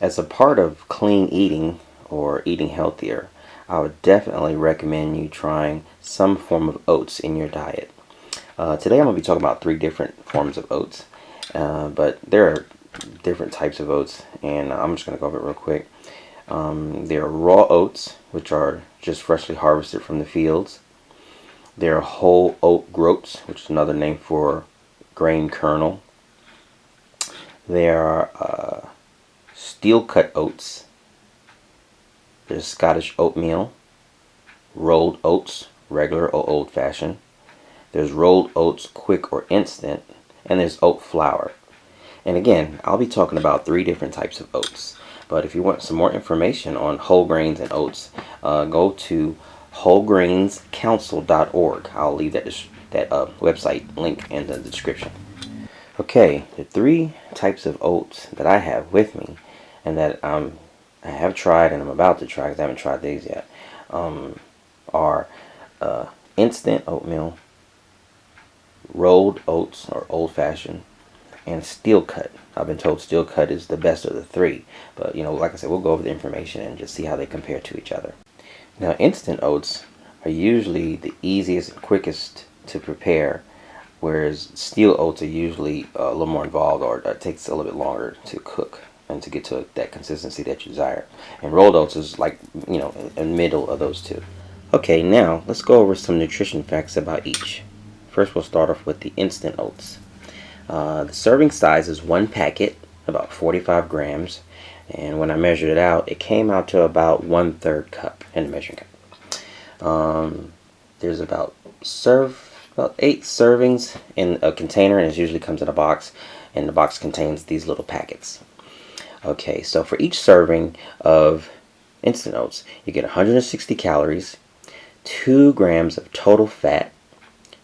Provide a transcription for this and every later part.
as a part of clean eating or eating healthier, I would definitely recommend you trying some form of oats in your diet. Today I'm going to be talking about 3 different forms of oats, but there are different types of oats, and I'm just going to go over it real quick. There are raw oats, which are just freshly harvested from the fields. There are whole oat groats, which is another name for grain kernel. There are steel cut oats. There's Scottish oatmeal, rolled oats, regular or old fashioned. There's rolled oats, quick or instant, and there's oat flour. And again, I'll be talking about 3 different types of oats. But if you want some more information on whole grains and oats, go to wholegrainscouncil.org. I'll leave that website link in the description. Okay, the 3 types of oats that I have with me, and that I have tried and I'm about to try because I haven't tried these yet, are instant oatmeal, rolled oats or old fashioned, and steel cut. I've been told steel cut is the best of the 3, but like I said, we'll go over the information and just see how they compare to each other. Now, instant oats are usually the easiest and quickest to prepare, whereas steel oats are usually a little more involved, or it takes a little bit longer to cook and to get to that consistency that you desire. And rolled oats is like, in the middle of those 2. Okay, now let's go over some nutrition facts about each. First, we'll start off with the instant oats. The serving size is 1 packet, about 45 grams. And when I measured it out, it came out to about 1/3 cup in the measuring cup. There's about 8 servings in a container, and it usually comes in a box. And the box contains these little packets. Okay, so for each serving of instant oats, you get 160 calories, 2 grams of total fat,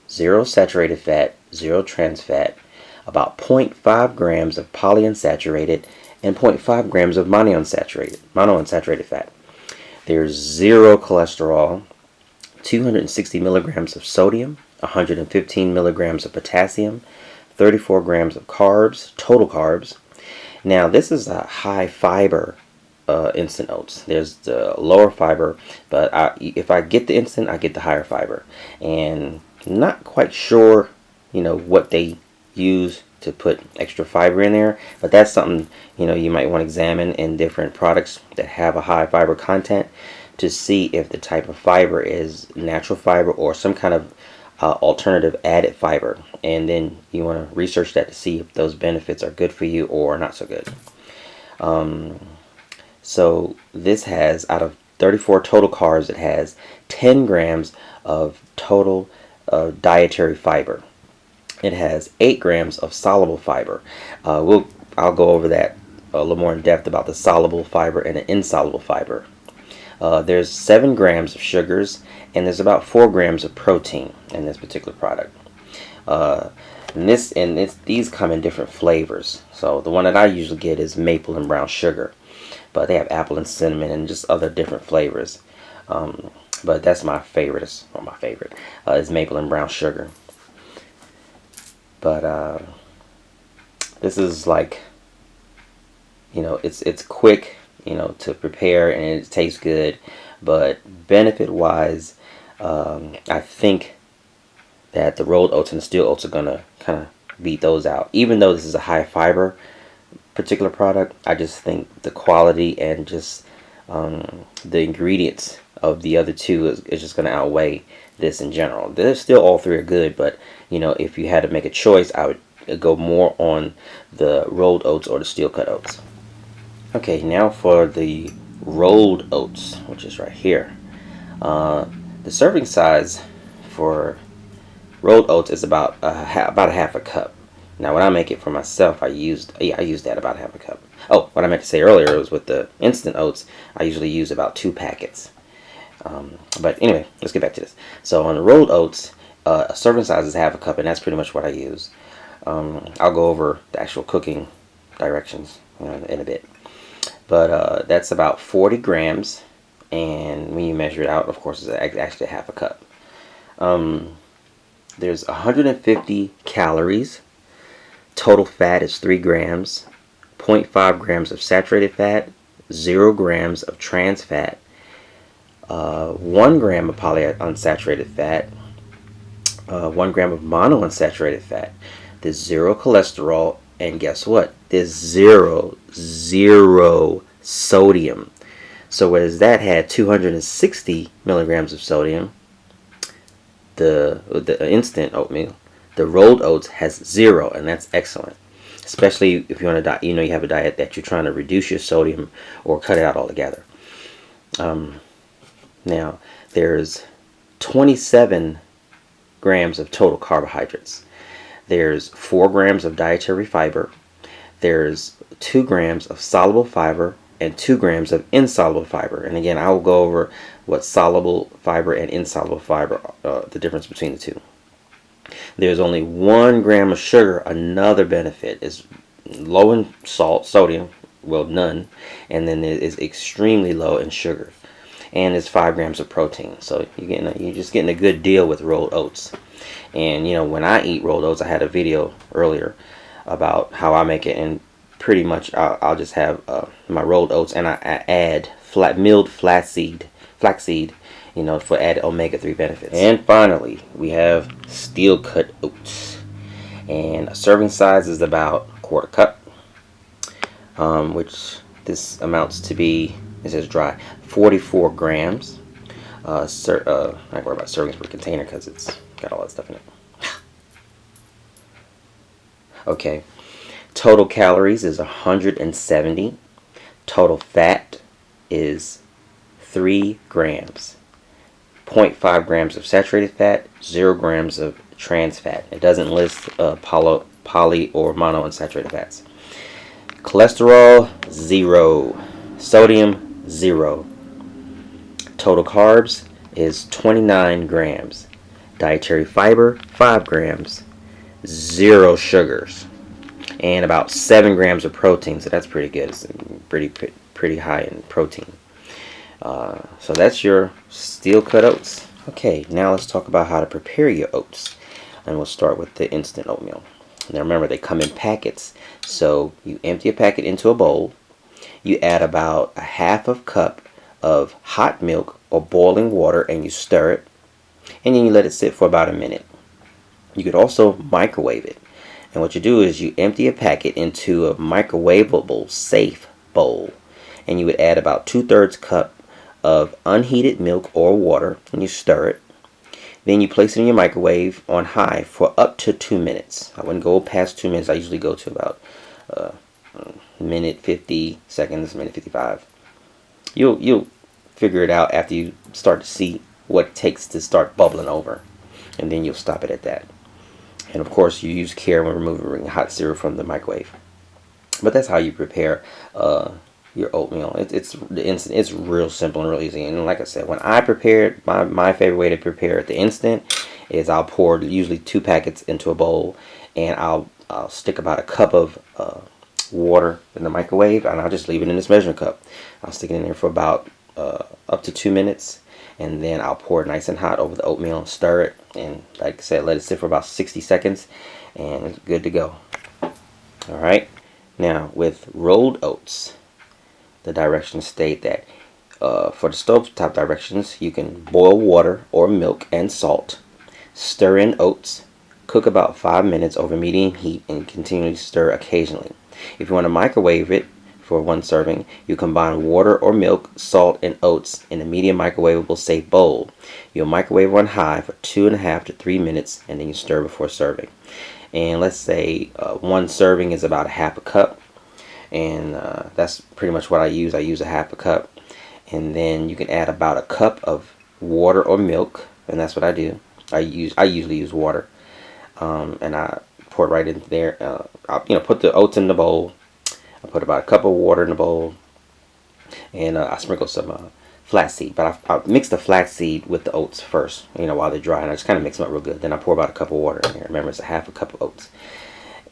0 saturated fat, 0 trans fat, about 0.5 grams of polyunsaturated, and 0.5 grams of monounsaturated fat. There's 0 cholesterol, 260 milligrams of sodium, 115 milligrams of potassium, 34 grams of carbs, total carbs. Now, this is a high fiber instant oats. There's the lower fiber, but if I get the instant, I get the higher fiber. And not quite sure, what they use to put extra fiber in there, but that's something you might want to examine in different products that have a high fiber content to see if the type of fiber is natural fiber or some kind of alternative added fiber, and then you want to research that to see if those benefits are good for you or not so good. So this has, out of 34 total carbs, it has 10 grams of total dietary fiber. It has 8 grams of soluble fiber. I'll go over that a little more in depth about the soluble fiber and the insoluble fiber. There's 7 grams of sugars, and there's about 4 grams of protein in this particular product. These come in different flavors. So the one that I usually get is maple and brown sugar, but they have apple and cinnamon and just other different flavors. But that's my favorite. Is maple and brown sugar. But this is like, it's quick, to prepare, and it tastes good. But benefit wise, I think that the rolled oats and the steel oats are gonna kind of beat those out. Even though this is a high fiber particular product, I just think the quality and just the ingredients of the other 2 is just going to outweigh this in general. They're still, all 3 are good, but if you had to make a choice, I would go more on the rolled oats or the steel cut oats. Okay, now for the rolled oats, which is right here. The serving size for rolled oats is about a half a cup. Now, when I make it for myself, I use that about half a cup. Oh, what I meant to say earlier was with the instant oats, I usually use about 2 packets. But anyway, let's get back to this. So on the rolled oats, a serving size is half a cup, and that's pretty much what I use. I'll go over the actual cooking directions in a bit. But that's about 40 grams, and when you measure it out, of course, it's actually half a cup. There's 150 calories. Total fat is 3 grams. 0.5 grams of saturated fat, 0 grams of trans fat, 1 gram of polyunsaturated fat, 1 gram of monounsaturated fat. There's 0 cholesterol, and guess what? There's zero sodium. So whereas that had 260 milligrams of sodium, the instant oatmeal, the rolled oats has 0, and that's excellent. Especially if you're on a diet, you have a diet that you're trying to reduce your sodium or cut it out altogether. Now, there's 27 grams of total carbohydrates. There's 4 grams of dietary fiber. There's 2 grams of soluble fiber and 2 grams of insoluble fiber. And again, I will go over what soluble fiber and insoluble fiber, the difference between the two. There's only 1 gram of sugar. Another benefit is low in sodium, well, none, and then it is extremely low in sugar. And it's 5 grams of protein. So you're just getting a good deal with rolled oats. And when I eat rolled oats, I had a video earlier about how I make it, and pretty much I'll just have my rolled oats, and I add milled flaxseed, for added omega-3 benefits. And finally, we have steel cut oats, and a serving size is about 1/4 cup, which this amounts to be, it says dry, 44 grams. I don't worry about servings per container because it's got all that stuff in it. Okay, total calories is 170. Total fat is 3 grams. 0.5 grams of saturated fat, 0 grams of trans fat. It doesn't list poly or monounsaturated fats. Cholesterol, 0. Sodium, 0. Total carbs is 29 grams. Dietary fiber, 5 grams. 0 sugars. And about 7 grams of protein, so that's pretty good. It's pretty high in protein. So that's your steel cut oats. Okay, now let's talk about how to prepare your oats. And we'll start with the instant oatmeal. Now remember, they come in packets. So you empty a packet into a bowl. You add about a 1/2 cup of hot milk or boiling water, and you stir it. And then you let it sit for about a minute. You could also microwave it. And what you do is you empty a packet into a microwavable safe bowl. And you would add about 2/3 cup of unheated milk or water, and you stir it. Then you place it in your microwave on high for up to 2 minutes. I wouldn't go past 2 minutes. I usually go to about minute 50 seconds, minute 55. You'll figure it out after you start to see what it takes to start bubbling over, and then you'll stop it at that. And of course, you use care when removing hot cereal from the microwave. But that's how you prepare your oatmeal. It's real simple and real easy. And like I said, when I prepare it, my favorite way to prepare it, the instant, is I'll pour usually 2 packets into a bowl, and I'll stick about a cup of water in the microwave, and I'll just leave it in this measuring cup. I'll stick it in there for about up to 2 minutes, and then I'll pour it nice and hot over the oatmeal and stir it, and like I said, let it sit for about 60 seconds, and it's good to go. Alright, now with rolled oats, the directions state that for the stovetop directions, you can boil water or milk and salt, stir in oats, cook about 5 minutes over medium heat, and continually stir occasionally. If you want to microwave it for 1 serving, you combine water or milk, salt, and oats in a medium microwavable safe bowl. You'll microwave on high for 2.5 to 3 minutes, and then you stir before serving. And let's say 1 serving is about a 1/2 cup, and that's pretty much what I use. I use a 1/2 cup, and then you can add about a cup of water or milk, and that's what I do. I usually use water, and I pour it right in there. I put the oats in the bowl. I put about a cup of water in the bowl, and I sprinkle some flaxseed. But I mix the flaxseed with the oats first, while they're dry, and I just kind of mix them up real good. Then I pour about a cup of water in there. Remember, it's a 1/2 cup of oats.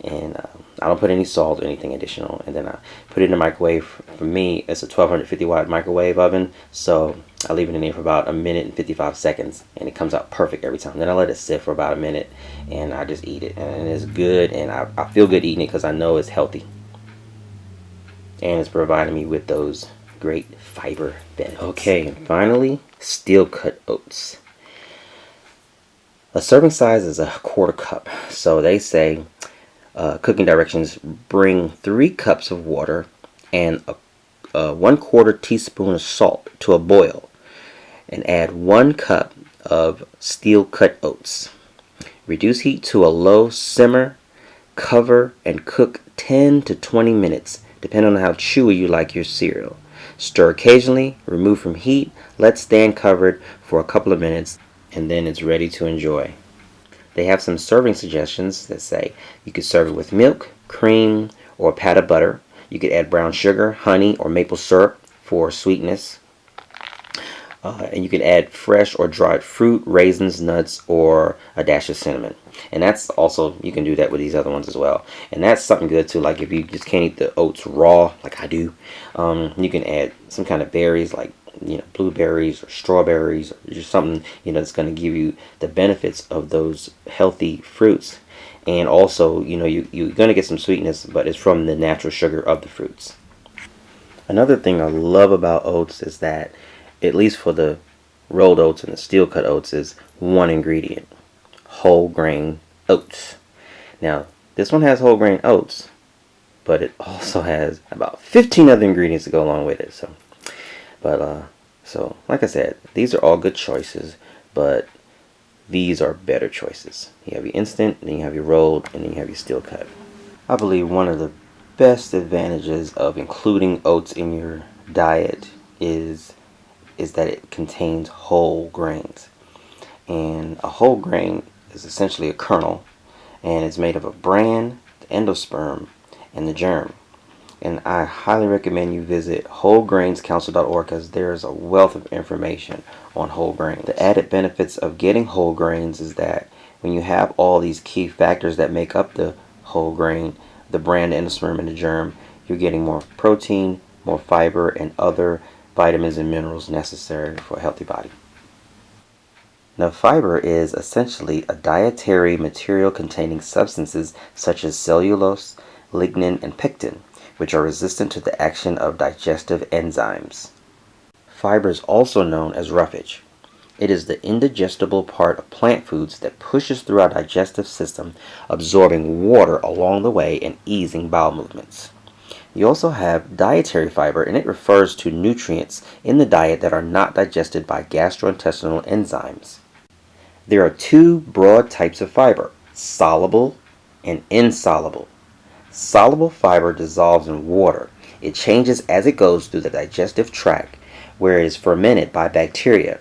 And I don't put any salt or anything additional. And then I put it in the microwave. For me, it's a 1250 watt microwave oven, so I leave it in there for about 1 minute and 55 seconds, and it comes out perfect every time. Then I let it sit for about a minute, and I just eat it, and it's good, and I feel good eating it because I know it's healthy, and it's providing me with those great fiber benefits. Okay, and finally, steel cut oats. A serving size is a quarter cup. So they say cooking directions: bring 3 cups of water and a 1/4 teaspoon of salt to a boil, and add 1 cup of steel cut oats. Reduce heat to a low simmer, cover, and cook 10 to 20 minutes, depending on how chewy you like your cereal. Stir occasionally, remove from heat, let stand covered for a couple of minutes, and then it's ready to enjoy. They have some serving suggestions that say you could serve it with milk, cream, or a pat of butter. You could add brown sugar, honey, or maple syrup for sweetness. And you can add fresh or dried fruit, raisins, nuts, or a dash of cinnamon. And that's also, you can do that with these other ones as well. And that's something good too. Like if you just can't eat the oats raw, like I do, you can add some kind of berries, like blueberries or strawberries, or just something that's going to give you the benefits of those healthy fruits. And also, you're going to get some sweetness, but it's from the natural sugar of the fruits. Another thing I love about oats is that, at least for the rolled oats and the steel cut oats, is one ingredient: whole grain oats. Now, this one has whole grain oats, but it also has about 15 other ingredients to go along with it. So like I said, these are all good choices, but these are better choices. You have your instant, then you have your rolled, and then you have your steel cut. I believe one of the best advantages of including oats in your diet is that it contains whole grains. And a whole grain is essentially a kernel, and it's made of a bran, the endosperm, and the germ. And I highly recommend you visit wholegrainscouncil.org, because there's a wealth of information on whole grains. The added benefits of getting whole grains is that when you have all these key factors that make up the whole grain, the bran, the endosperm, and the germ, you're getting more protein, more fiber, and other vitamins and minerals necessary for a healthy body. Now, fiber is essentially a dietary material containing substances such as cellulose, lignin, and pectin, which are resistant to the action of digestive enzymes. Fiber is also known as roughage. It is the indigestible part of plant foods that pushes through our digestive system, absorbing water along the way and easing bowel movements. You also have dietary fiber, and it refers to nutrients in the diet that are not digested by gastrointestinal enzymes. There are 2 broad types of fiber: soluble and insoluble. Soluble fiber dissolves in water. It changes as it goes through the digestive tract, where it is fermented by bacteria.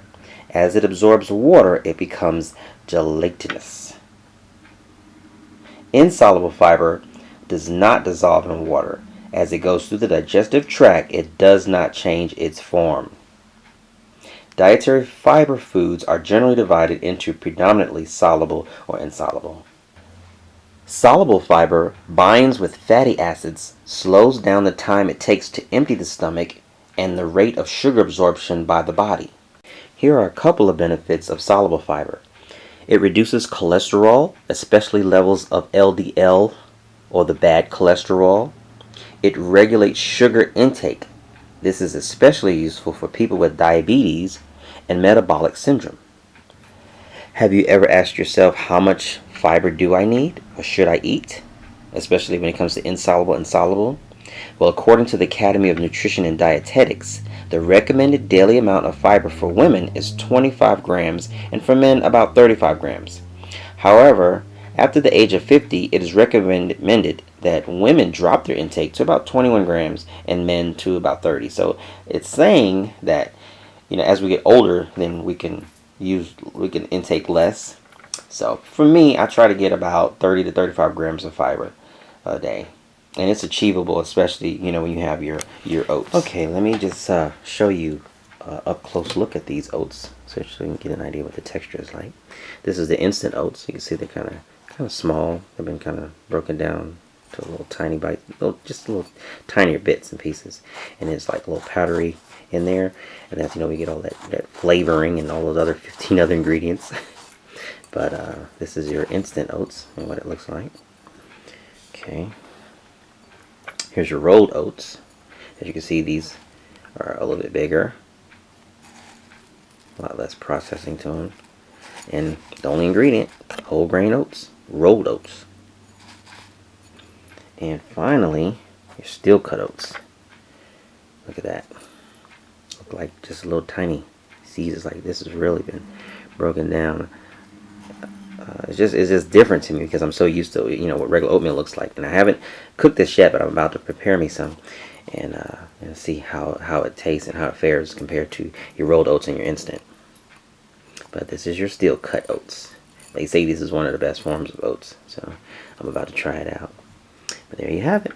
As it absorbs water, it becomes gelatinous. Insoluble fiber does not dissolve in water. As it goes through the digestive tract, it does not change its form. Dietary fiber foods are generally divided into predominantly soluble or insoluble. Soluble fiber binds with fatty acids, slows down the time it takes to empty the stomach, and the rate of sugar absorption by the body. Here are a couple of benefits of soluble fiber. It reduces cholesterol, especially levels of LDL, or the bad cholesterol. It regulates sugar intake. This is especially useful for people with diabetes and metabolic syndrome. Have you ever asked yourself, how much fiber do I need or should I eat, especially when it comes to insoluble and soluble? Well, according to the Academy of Nutrition and Dietetics, the recommended daily amount of fiber for women is 25 grams and for men about 35 grams. However, after the age of 50, it is recommended that women drop their intake to about 21 grams and men to about 30. So it's saying that, as we get older, then we can intake less. So for me, I try to get about 30 to 35 grams of fiber a day. And it's achievable, especially, when you have your oats. Okay, let me just show you up close look at these oats, so you can get an idea what the texture is like. This is the instant oats. You can see they're kind of small. They've been kind of broken down to a little tiny bite, just a little tinier bits and pieces. And it's like a little powdery in there. And that's, we get all that flavoring and all those other 15 other ingredients. But this is your instant oats and what it looks like. Okay. Here's your rolled oats. As you can see, these are a little bit bigger, a lot less processing to them. And the only ingredient, whole grain oats, rolled oats. And finally, your steel cut oats. Look at that. Look like just a little tiny seeds. It's like this has really been broken down. It's just different to me because I'm so used to what regular oatmeal looks like, and I haven't cooked this yet, but I'm about to prepare me some, and see how it tastes and how it fares compared to your rolled oats and your instant. But this is your steel cut oats. They say this is one of the best forms of oats, so I'm about to try it out. But there you have it.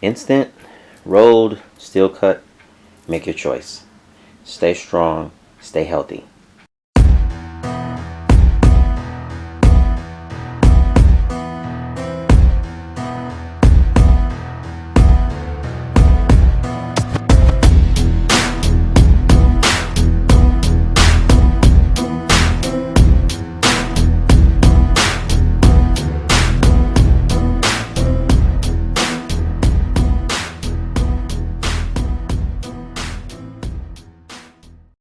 Instant, rolled, steel cut. Make your choice. Stay strong. Stay healthy.